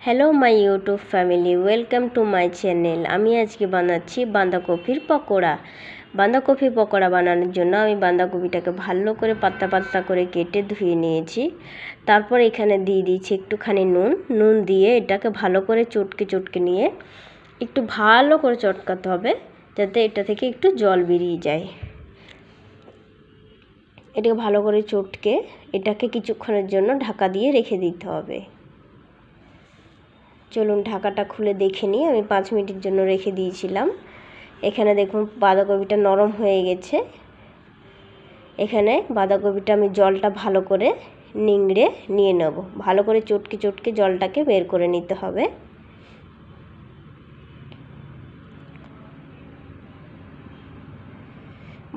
Hello my YouTube family, welcome to my channel. আমি আজকে বানাচ্ছি বাঁধাকপির পকোড়া। বাঁধাকপির পকোড়া বানানোর জন্য আমি বাঁধাকপিটাকে ভালো করে পাতলা পাতলা করে কেটে ধুয়ে নিয়েছি। তারপর এখানে দিয়ে দিয়েছি একটুখানি নুন দিয়ে এটাকে ভালো করে চটকে নিয়ে একটু ভালো করে চটকাতে হবে, যাতে এটা থেকে একটু জল বেরিয়ে যায়। এটাকে ভালো করে চটকে এটাকে কিছুক্ষণের জন্য ঢাকা দিয়ে রেখে দিতে হবে। চলুন ঢাকাটা খুলে দেখে নিই। আমি 5 মিনিটের জন্য রেখে দিয়েছিলাম। এখানে দেখুন বাঁধাকপিটা নরম হয়ে গেছে। এখানে বাঁধাকপিটা আমি জলটা ভালো করে নিংড়ে নিয়ে নেব। ভালো করে চটকে জলটাকে বের করে নিতে হবে।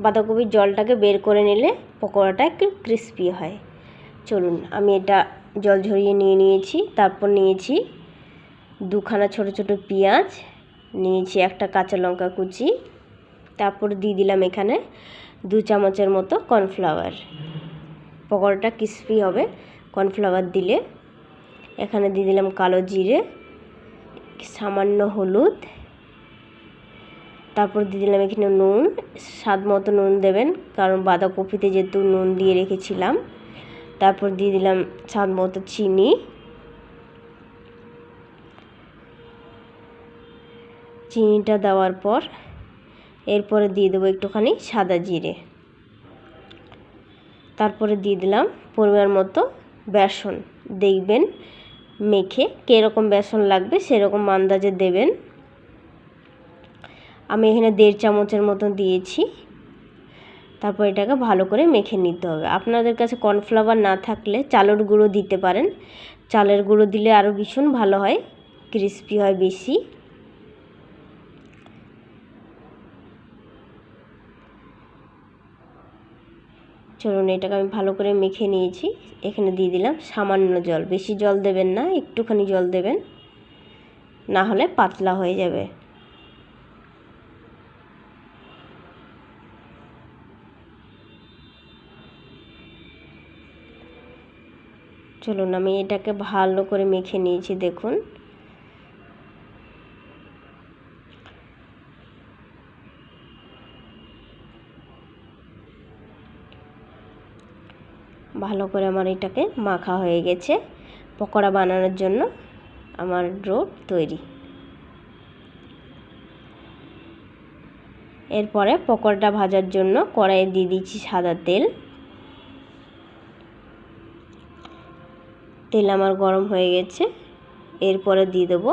বাঁধাকপির জলটাকে বের করে নিলে পকোড়াটা একটু ক্রিস্পি হয়। চলুন আমি এটা জল ঝরিয়ে নিয়েছি। তারপর নিয়েছি 2খানা ছোট ছোট পেঁয়াজ, নিয়েছি একটা কাঁচা লঙ্কা কুচি, তারপর দিয়ে দিলাম এখানে 2 চামচের মতো কর্নফ্লাওয়ার। পকোড়াটা ক্রিস্পি হবে কর্নফ্লাওয়ার দিলে। এখানে দিয়ে দিলাম কালো জিরে, সামান্য হলুদ, তারপর দিয়ে দিলাম এখানে নুন। স্বাদ মতো নুন দেবেন, কারণ বাঁধাকপিতে যেহেতু নুন দিয়ে রেখেছিলাম। তারপর দিয়ে দিলাম স্বাদ মতো চিনি। চিনিটা দেওয়ার পর এরপরে দিয়ে দেবো একটুখানি সাদা জিরে। তারপরে দিয়ে দিলাম পরিমাণ মতো বেসন। দেখবেন মেখে কীরকম বেসন লাগবে সেরকম আন্দাজে দেবেন। আমি এখানে 1.5 চামচের মতো দিয়েছি। তারপর এটাকে ভালো করে মেখে নিতে হবে। আপনাদের কাছে কর্নফ্লাওয়ার না থাকলে চালের গুঁড়ো দিতে পারেন। চালের গুঁড়ো দিলে আরও ভীষণ ভালো হয়, ক্রিস্পি হয় বেশি। চলুন এটাকে আমি ভালো করে মেখে নিয়েছি। এখানে দিয়ে দিলাম সামান্য জল, বেশি জল দেবেন না, একটুখানি জল দেবেন, না হলে পাতলা হয়ে যাবে। চলুন আমি এটাকে ভালো করে মেখে নিয়েছি। দেখুন ভালো করে আমার এটাকে মাখা হয়ে গেছে। পকোড়া বানানোর জন্য আমার ডো তৈরি। এরপরে পকোড়াটা ভাজার জন্য কড়াইয়ে দিয়ে দিচ্ছি সাদা তেল। তেল আমার গরম হয়ে গেছে। এরপরে দিয়ে দেবো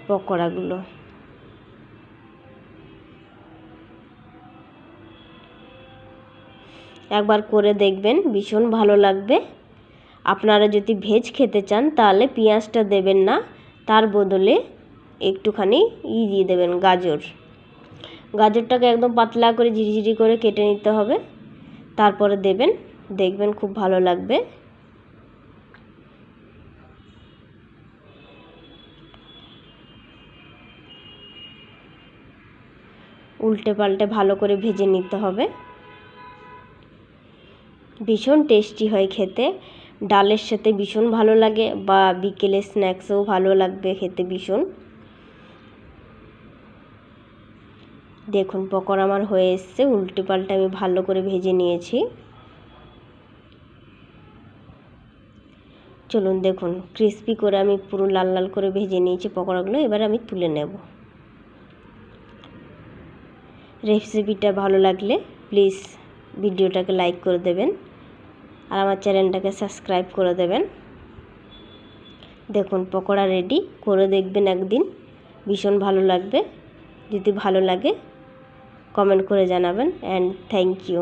পকোড়াগুলো। একবার করে দেখবেন, ভীষণ ভালো লাগবে। আপনারা যদি ভেজ খেতে চান তাহলে পেঁয়াজটা দেবেন না, তার বদলে একটুখানি দিয়ে দেবেন গাজরটাকে একদম পাতলা করে ঝিরিঝিরি করে কেটে নিতে হবে। তারপরে দেবেন, দেখবেন খুব ভালো লাগবে। উল্টে পাল্টে ভালো করে ভেজে নিতে হবে। ভীষণ টেস্টি হয় খেতে, ডালের সাথে ভীষণ ভালো লাগে, বা বিকেলে স্ন্যাক্সেও ভালো লাগবে খেতে ভীষণ। দেখুন পকোড়া আমার হয়ে এসছে। উল্টে পাল্টে আমি ভালো করে ভেজে নিয়েছি। চলুন দেখুন ক্রিস্পি করে আমি পুরো লাল লাল করে ভেজে নিয়েছি পকোড়াগুলো। এবার আমি তুলে নেব। রেসিপিটা ভালো লাগলে প্লিজ ভিডিওটাকে লাইক করে দেবেন, আর আমার চ্যানেলটাকে সাবস্ক্রাইব করে দেবেন। দেখুন পকোড়া রেডি, করে দেখবেন একদিন, ভীষণ ভালো লাগবে। যদি ভালো লাগে কমেন্ট করে জানাবেন। And thank you.